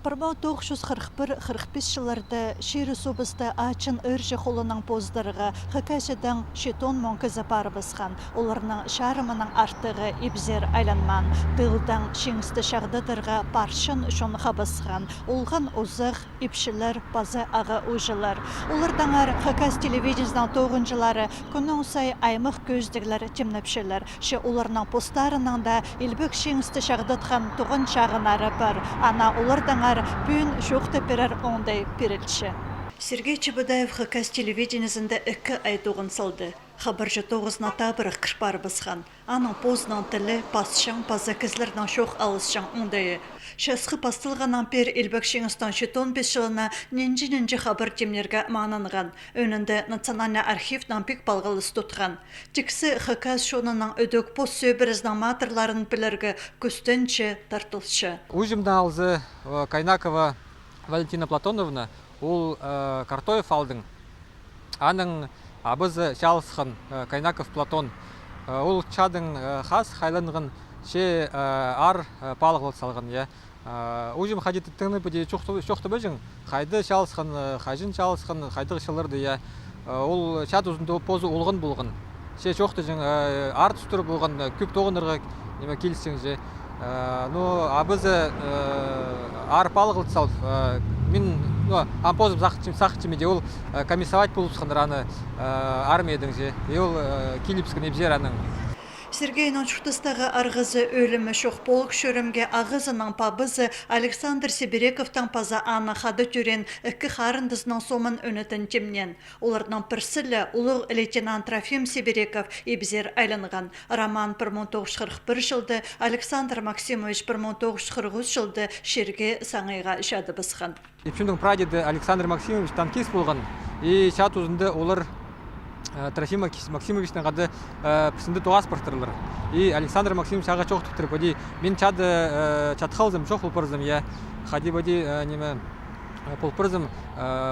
1941-45 жылларда шер собысты ачын өржі қолының поздырығы хыкашыдан шетон монкызы пары басқан. Оларның шарымының артығы ибзер айланман. Тылдан шеңісті шағдыдырға паршын шон қабысқан. Олған ұзық ипшілер базы ағы ұжылар. Олардаңар хыкас телевизиясынан тоғынжылары күнің сай аймық көздігілер темнепшілер. Ше оларның постарынан да илбік шеңісті шағдытқан туғын шағынары бар. Ана олардаңар бүйін жоқты перер ондай перелші. Сергей Чебыдаев хыкас телевидениесінде 2 ай тоғын салды. Хабаржы 9-на табырық кірпар бысқан. Аның познан тілі пасшан паза кізлердің шоқ алысшан ондайы. Шасқы пастылғанан пер елбек шеңістан 15 жылына ненжі хабар темнерге маңанған. Önünde национальный архивнан пик балғылыс тұтқан. Тіксі хыкас шонының өдік пост сөбіріздің матырларын білерге күстенші тартылшы. Ужимда алзы Кайнакова Валентина Платоновна ол Картоев алдың. Аның абызы жалысқын Кайнаков Платон. Ол чадың хас хайланығын ше ар палғылы салған. Ужим хадеті тыңны бөде шоқты бөжің. Қайды жалысқын, қайжын жалысқын, қайды ғышылырды. Ол чад ұзынды позы олғын болғын. Ше шоқты жың ар түстір болған көп тоғынырға келісің же. Абызы ар палғылы сал. Мен ампозым сақчымеде ол комиссовать болып сқындыраны армиядің же. Ол келіпсігін ебзераның. Сергейнің шутыстағы арғызы өлімі шоқ полк шөрімге ағызының пабызы Александр Сибирековтың паза аны қады түрен 2 қарындызының сомын өнетін темнен. Олардың пірсілі ұлық лейтенант Трофим Сибиреков ебзер айланған. Роман 1941 жылды, Александр Максимович 1943 жылды шерге саңайға жады бысқан. Епшімдің прадеді Александр Максимович танкист болған. И чат ұзында олар Трофим Максимовичтің қады пісінді тоғас бұрттырылыр. И Александр Максимович аға чоқ түптіріп, өді мен чатқалзым, чоқ пұлпырзым, қады өді пұлпырзым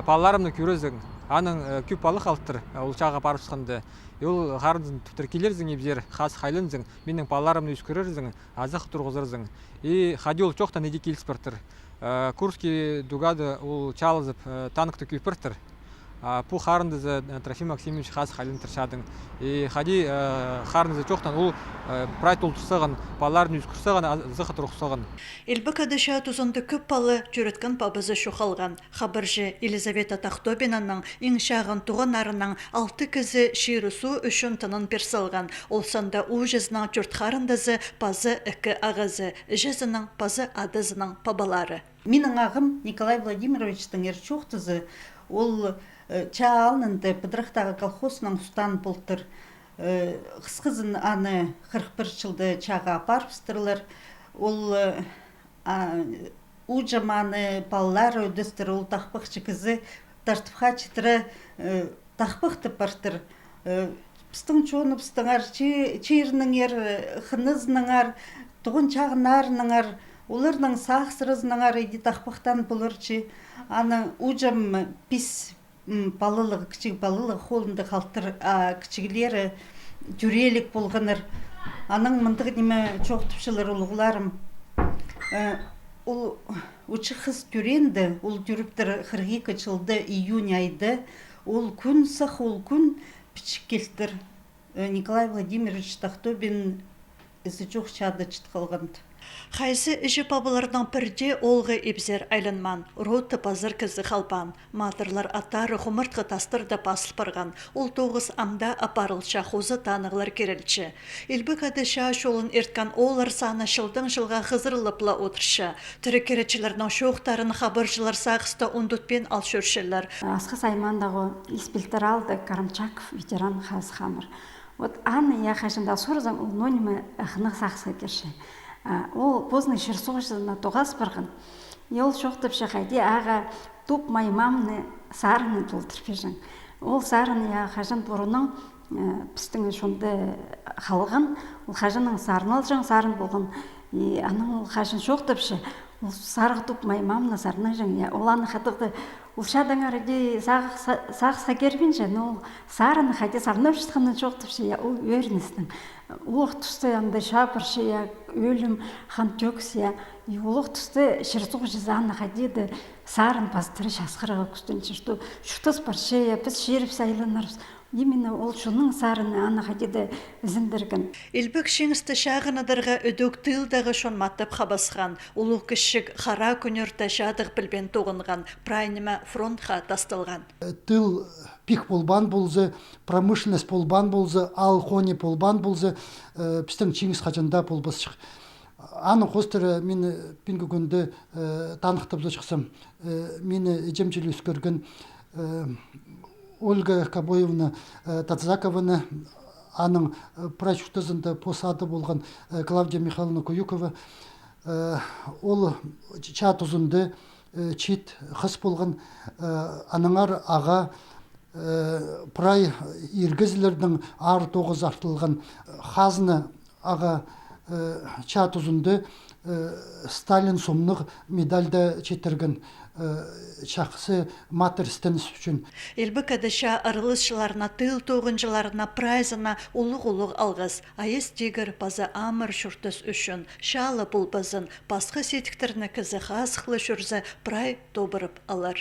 палларымны көрізің. Аның көп палы қалттыр, ол чаға барып сұқанды. Ол қарынзың түптір келерзің ебзер, қас қайлынзың, менің палларымны үз көрерзің, азық тұрғызырзың. И қады ол чоқтан еде келіс бұрттыр. Курский дугады ол чалызып танкты көпірттір. Пу харындызы Трофим Максимович хас халин тыршадың. И хади харындызы чоқтан ол прайт ұлтырсаған, паларын үз күрсаған, зықы тұрықсаған. Илбік адыша тұзынды көп палы жүріткен пабызы шоқалған. Хабаржы Елизавета Тахтобинаның ең шағын туған арының 6 кізі ширусу үшін тынын персалған. Ол санда ұжызның жүрт харындызы пазы 2 ағызы, жезінің пазы адызының пабалары. Менің ағым Николай Владимировичтің ерчоқтызы ол чаалнынды Пыдырықтағы колхозның ұстан болтыр. Қысқызын аны 41 жылды чаға апарпыстырылыр. Ол ұжаманы балалар өдістір, ол тақпықшы кізі тартыпқа читірі тақпықты бартыр. Пыстың чоны пыстыңар, чейірінің ер, қынызының тұғын чағынарының олардың сақсырызының еді тақпықтан бұлырчы. Аны ұжам пис балылығы, кішік балылығы қолынды қалтыр кішігілері жүрелік болғаныр. Аның мұндығы неме чоқтыпшылыр ұлғыларым. Ол ұчы қыз түренді, ол жүріптір 42 жылды июнь айды. Ол күн сақ, ол күн пішік келтір. Николай Владимирович Тахтобин ізі жоқ чады чыт қалғанды. Қайсы іші пабылардан бірде олғы ебзер айланман, роты пазыр кізі қалпан. Матырлар аттары құмыртқы тастырды басыл барған. Ол 9 амда апарылша қозы танығылар керелчі. Илбік адыша шолын ерткен олар саны жылға ғызырылыпла отыршы. Түрі керечілердің шоқтарын хабаржылар сағысты ондутпен алшөршілер. Асқы саймандағы Испилтер алды Карамчаков ветеран хаз хамыр. Вот Анна я хашында сорзам ол нонимы ықынық сақсы керші. Ол поздный шерсовшыны тоғас барған. Ел шоқтып шақайды аға топ маймамны сарыны толтырпежің. Ол сарыны я хажан бұрының пістіңі шонды қалған. Ол хажанның сарын алжан сарын болған. Аның ол хажан шоқтыпшы. ол сарғы туп маймамна сарна жаңя оланы хатықты улшадан аради сақ сагербин же но сараны хати сарнавштханы жоқтыпшы я ол өрністің улық тұсты янда шапыршы я өлім хан төксия и улық тұсты шырсуқ жизаны хадиді сарын пастыры шасқырыға күстінші что шутас паршы я біз шеріп сайланарыз именно ол шуның сарыны аны хадиді зіндіргін. Илбек шеңісті шағынадырға өдөк тылдағы шонматтып қабасқан, улық кішік қара күнерді жадық білбен тоғынған, прайныма фронтқа тастылған. Тыл пик болбан болзы, промышленность болбан болзы, ал хоне болбан болзы, пістің чеңіс қачында болбасшық. Аны қостыры мені пингі күнді танықтып шықсам, мені жемчілі үскірген Ольга Кабоевна Тацакованы, аның прачутызында посады болған Клавдия Михайловна Куюкова, ол чат ұзынды чит қыс болған аныңар аға прай ергізілердің ар тоғыз артылған хазны аға чат ұзынды Сталин сомнық медальда четірген шақсы матерстенс үшін. Илбек әдіша арылысшыларына тыл тоғынжыларына прайзына улық-улық алғыз. Айыз дегір базы амыр шүртіс үшін шалы бұл базын басқа сетіктеріні кізі қасықлы жүрзі прай добырып алар.